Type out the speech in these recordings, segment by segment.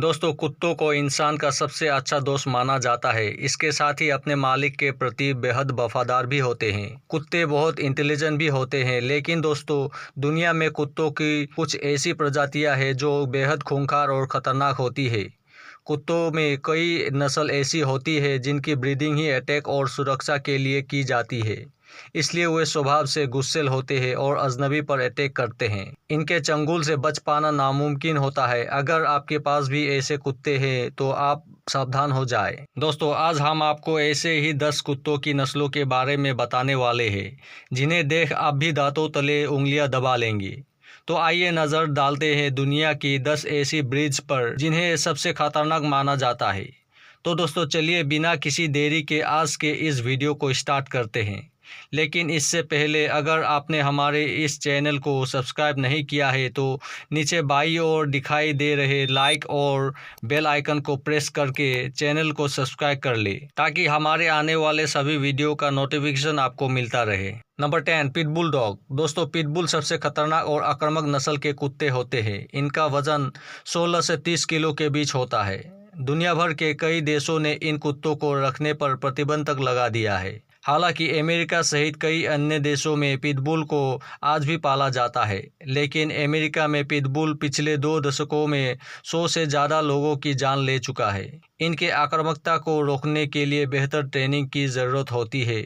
दोस्तों, कुत्तों को इंसान का सबसे अच्छा दोस्त माना जाता है। इसके साथ ही अपने मालिक के प्रति बेहद वफादार भी होते हैं। कुत्ते बहुत इंटेलिजेंट भी होते हैं, लेकिन दोस्तों, दुनिया में कुत्तों की कुछ ऐसी प्रजातियां हैं जो बेहद खूंखार और ख़तरनाक होती है। कुत्तों में कई नस्ल ऐसी होती है जिनकी ब्रीडिंग ही अटैक और सुरक्षा के लिए की जाती है। इसलिए वे स्वभाव से गुस्सैल होते हैं और अजनबी पर अटैक करते हैं। इनके चंगुल से बच पाना नामुमकिन होता है। अगर आपके पास भी ऐसे कुत्ते हैं तो आप सावधान हो जाएं। दोस्तों, आज हम आपको ऐसे ही 10 कुत्तों की नस्लों के बारे में बताने वाले हैं जिन्हें देख आप भी दांतों तले उंगलियां दबा लेंगे। तो आइए नज़र डालते हैं दुनिया की 10 ऐसी ब्रीड्स पर जिन्हें सबसे खतरनाक माना जाता है। तो दोस्तों, चलिए बिना किसी देरी के आज के इस वीडियो को स्टार्ट करते हैं। लेकिन इससे पहले अगर आपने हमारे इस चैनल को सब्सक्राइब नहीं किया है तो नीचे बाईं ओर दिखाई दे रहे लाइक और बेल आइकन को प्रेस करके चैनल को सब्सक्राइब कर ले, ताकि हमारे आने वाले सभी वीडियो का नोटिफिकेशन आपको मिलता रहे। Number 10, pitbull dog. दोस्तों, पिटबुल सबसे खतरनाक और आक्रामक नस्ल के कुत्ते होते हैं। इनका वजन 16 से 30 किलो के बीच होता है। दुनिया भर के कई देशों ने इन कुत्तों को रखने पर प्रतिबंध तक लगा दिया है। हालांकि अमेरिका सहित कई अन्य देशों में पिटबुल को आज भी पाला जाता है, लेकिन अमेरिका में पिटबुल पिछले 2 दशकों में 100 से ज़्यादा लोगों की जान ले चुका है। इनके आक्रामकता को रोकने के लिए बेहतर ट्रेनिंग की ज़रूरत होती है,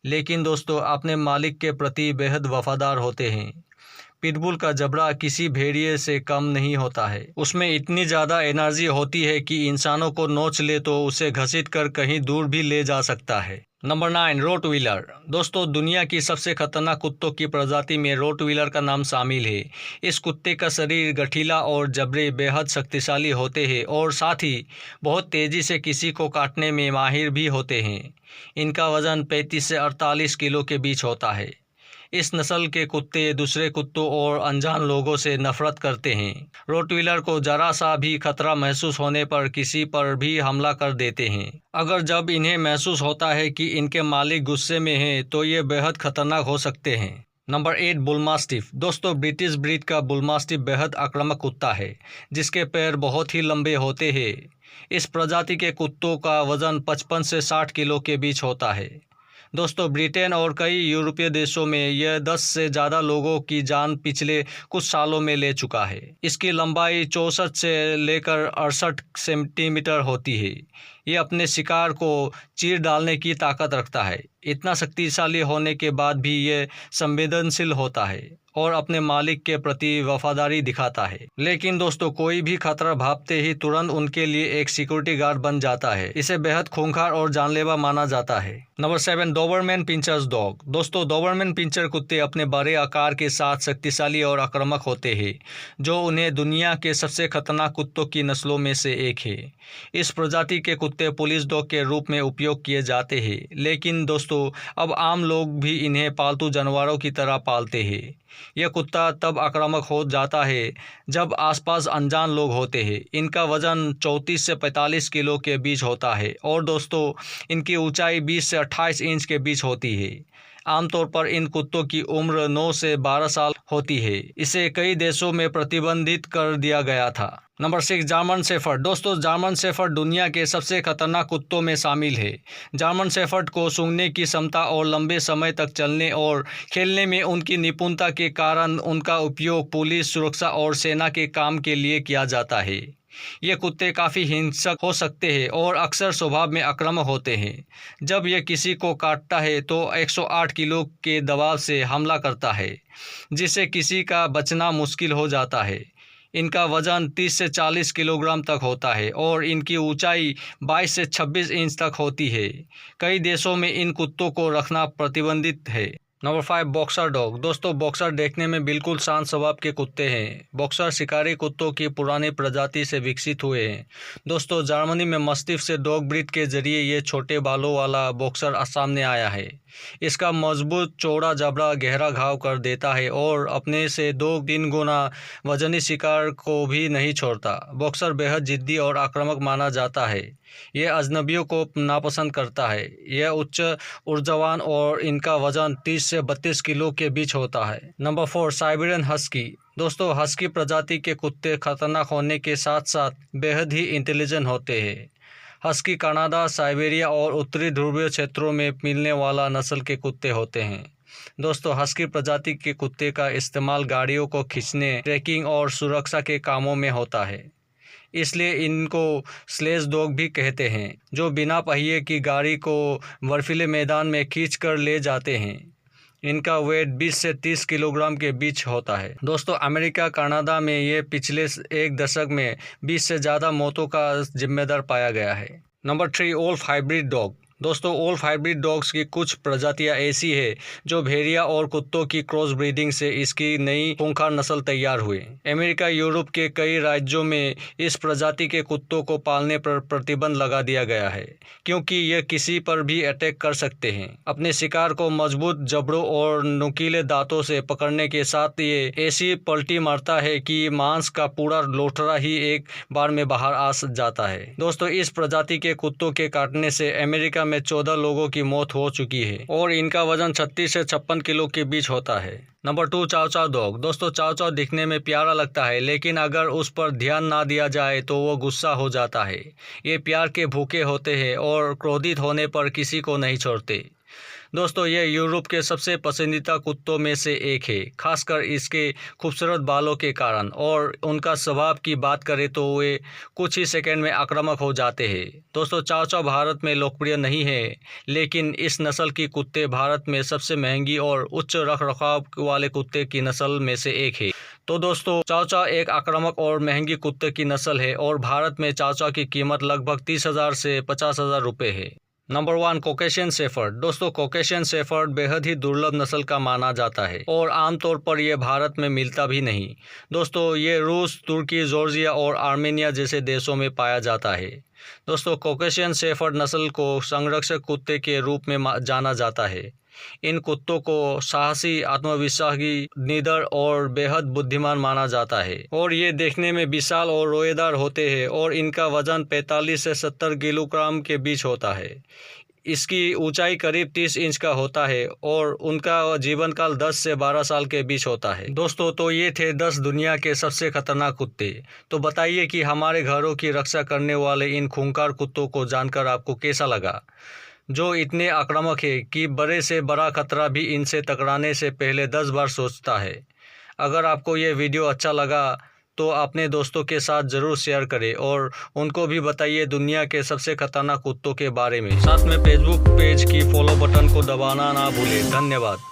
लेकिन दोस्तों अपने मालिक के प्रति बेहद वफादार होते हैं। पिटबुल का जबड़ा किसी भेड़िए से कम नहीं होता है। उसमें इतनी ज़्यादा एनर्जी होती है कि इंसानों को नोच ले तो उसे घसीट कर कहीं दूर भी ले जा सकता है। Number 9, Rottweiler. दोस्तों, दुनिया की सबसे खतरनाक कुत्तों की प्रजाति में रोटवीलर का नाम शामिल है। इस कुत्ते का शरीर गठीला और जबड़े बेहद शक्तिशाली होते हैं और साथ ही बहुत तेज़ी से किसी को काटने में माहिर भी होते हैं। इनका वजन 35 से 48 किलो के बीच होता है। इस नस्ल के कुत्ते दूसरे कुत्तों और अनजान लोगों से नफरत करते हैं। रोटवीलर को जरा सा भी खतरा महसूस होने पर किसी पर भी हमला कर देते हैं। अगर जब इन्हें महसूस होता है कि इनके मालिक गुस्से में हैं तो ये बेहद खतरनाक हो सकते हैं। नंबर 8, बुलमास्टिफ। दोस्तों, ब्रिटिश ब्रीड का बुलमास्टिफ बेहद आक्रामक कुत्ता है जिसके पैर बहुत ही लंबे होते हैं। इस प्रजाति के कुत्तों का वजन 55 से 60 किलो के बीच होता है। दोस्तों, ब्रिटेन और कई यूरोपीय देशों में यह 10 से ज़्यादा लोगों की जान पिछले कुछ सालों में ले चुका है। इसकी लंबाई 64 से लेकर 68 सेंटीमीटर होती है। ये अपने शिकार को चीर डालने की ताकत रखता है। इतना शक्तिशाली होने के बाद भी ये संवेदनशील होता है और अपने मालिक के प्रति वफादारी दिखाता है। लेकिन दोस्तों, कोई भी खतरा भापते ही तुरंत उनके लिए एक सिक्योरिटी गार्ड बन जाता है। इसे बेहद खूंखार और जानलेवा माना जाता है। Number 7, Doberman pinschers dog. दोस्तों, डोबरमैन पिंचर कुत्ते अपने बड़े आकार के साथ शक्तिशाली और आक्रामक होते हैं, जो उन्हें दुनिया के सबसे खतरनाक कुत्तों की नस्लों में से एक है। इस प्रजाति के कुत्ते पुलिस डॉग के रूप में उपयोग किए जाते हैं, लेकिन दोस्तों अब आम लोग भी इन्हें पालतू जानवरों की तरह पालते हैं। यह कुत्ता तब आक्रामक हो जाता है जब आसपास अनजान लोग होते हैं। इनका वजन 34 से 45 किलो के बीच होता है और दोस्तों इनकी ऊंचाई 20 से 28 इंच के बीच होती है। आमतौर पर इन कुत्तों की उम्र 9 से 12 साल होती है। इसे कई देशों में प्रतिबंधित कर दिया गया था। Number 6, German shepherd. दोस्तों, जर्मन शेफर्ड दुनिया के सबसे खतरनाक कुत्तों में शामिल है। जर्मन शेफर्ड को सूंघने की क्षमता और लंबे समय तक चलने और खेलने में उनकी निपुणता के कारण उनका उपयोग पुलिस, सुरक्षा और सेना के काम के लिए किया जाता है। ये कुत्ते काफ़ी हिंसक हो सकते हैं और अक्सर स्वभाव में आक्रामक होते हैं। जब यह किसी को काटता है तो 108 किलो के दबाव से हमला करता है, जिससे किसी का बचना मुश्किल हो जाता है। इनका वजन 30 से 40 किलोग्राम तक होता है और इनकी ऊंचाई 22 से 26 इंच तक होती है। कई देशों में इन कुत्तों को रखना प्रतिबंधित है। Number 5, boxer dog. दोस्तों, बॉक्सर देखने में बिल्कुल शांत स्वभाव के कुत्ते हैं। बॉक्सर शिकारी कुत्तों की पुरानी प्रजाति से विकसित हुए हैं। दोस्तों, जर्मनी में मस्तिफ से डॉग ब्रीड के जरिए ये छोटे बालों वाला बॉक्सर सामने आया है। इसका मजबूत चौड़ा जबड़ा गहरा घाव कर देता है और अपने से 2-3 गुना वजनी शिकार को भी नहीं छोड़ता। बॉक्सर बेहद जिद्दी और आक्रामक माना जाता है। यह अजनबियों को नापसंद करता है। यह उच्च ऊर्जावान और इनका वजन 30 से 32 किलो के बीच होता है। Number 4, Siberian husky. दोस्तों, हस्की प्रजाति के कुत्ते खतरनाक होने के साथ साथ बेहद ही इंटेलिजेंट होते हैं। हस्की कनाडा, साइबेरिया और उत्तरी ध्रुवीय क्षेत्रों में मिलने वाला नस्ल के कुत्ते होते हैं। दोस्तों, हस्की प्रजाति के कुत्ते का इस्तेमाल गाड़ियों को खींचने, ट्रैकिंग और सुरक्षा के कामों में होता है। इसलिए इनको स्लेज डॉग भी कहते हैं, जो बिना पहिए की गाड़ी को बर्फीले मैदान में खींच कर ले जाते हैं। इनका वेट 20 से 30 किलोग्राम के बीच होता है। दोस्तों, अमेरिका, कनाडा में ये पिछले एक दशक में 20 से ज़्यादा मौतों का जिम्मेदार पाया गया है। Number 3, wolf hybrid dog. दोस्तों, वोल्फ हाइब्रिड डॉग्स की कुछ प्रजातियां ऐसी है जो भेड़िया और कुत्तों की क्रॉस ब्रीडिंग से इसकी नई खूंखार नस्ल तैयार हुए। अमेरिका, यूरोप के कई राज्यों में इस प्रजाति के कुत्तों को पालने पर प्रतिबंध लगा दिया गया है, क्योंकि ये किसी पर भी अटैक कर सकते हैं। अपने शिकार को मजबूत जबड़ों और नुकीले दांतों से पकड़ने के साथ ये ऐसी पलटी मारता है कि मांस का पूरा लोथड़ा ही एक बार में बाहर आ जाता है। दोस्तों, इस प्रजाति के कुत्तों के काटने से अमेरिका में 14 लोगों की मौत हो चुकी है और इनका वजन 36 से 56 किलो के बीच होता है। नंबर 2, चाव चाव डॉग। दोस्तों, चाव चाव दिखने में प्यारा लगता है, लेकिन अगर उस पर ध्यान ना दिया जाए तो वो गुस्सा हो जाता है। ये प्यार के भूखे होते हैं और क्रोधित होने पर किसी को नहीं छोड़ते। दोस्तों, ये यूरोप के सबसे पसंदीदा कुत्तों में से एक है, खासकर इसके खूबसूरत बालों के कारण। और उनका स्वभाव की बात करें तो वे कुछ ही सेकंड में आक्रामक हो जाते हैं। दोस्तों, चाव चाव भारत में लोकप्रिय नहीं है, लेकिन इस नस्ल की कुत्ते भारत में सबसे महंगी और उच्च रखरखाव वाले कुत्ते की नस्ल में से एक है। तो दोस्तों, चाव चाव एक आक्रामक और महंगी कुत्ते की नस्ल है और भारत में चाव चाव की कीमत लगभग 30,000 से 50,000 रुपये है। Number 1, Caucasian shepherd. दोस्तों, कॉकेशियन शेफर्ड बेहद ही दुर्लभ नस्ल का माना जाता है और आमतौर पर यह भारत में मिलता भी नहीं। दोस्तों, ये रूस, तुर्की, जॉर्जिया और आर्मेनिया जैसे देशों में पाया जाता है। दोस्तों, कॉकेशियन शेफर्ड नस्ल को संरक्षक कुत्ते के रूप में जाना जाता है। इन कुत्तों को साहसी, आत्मविश्वासी, निडर और बेहद बुद्धिमान माना जाता है और ये देखने में विशाल और रोएदार होते हैं और इनका वजन 45 से 70 किलोग्राम के बीच होता है। इसकी ऊंचाई करीब 30 इंच का होता है और उनका जीवन काल 10 से 12 साल के बीच होता है। दोस्तों, तो ये थे 10 दुनिया के सबसे खतरनाक कुत्ते। तो बताइए कि हमारे घरों की रक्षा करने वाले इन खूंखार कुत्तों को जानकर आपको कैसा लगा, जो इतने आक्रामक है कि बड़े से बड़ा खतरा भी इनसे टकराने से पहले 10 बार सोचता है। अगर आपको ये वीडियो अच्छा लगा तो अपने दोस्तों के साथ ज़रूर शेयर करें और उनको भी बताइए दुनिया के सबसे खतरनाक कुत्तों के बारे में। साथ में फेसबुक पेज की फॉलो बटन को दबाना ना भूलें। धन्यवाद।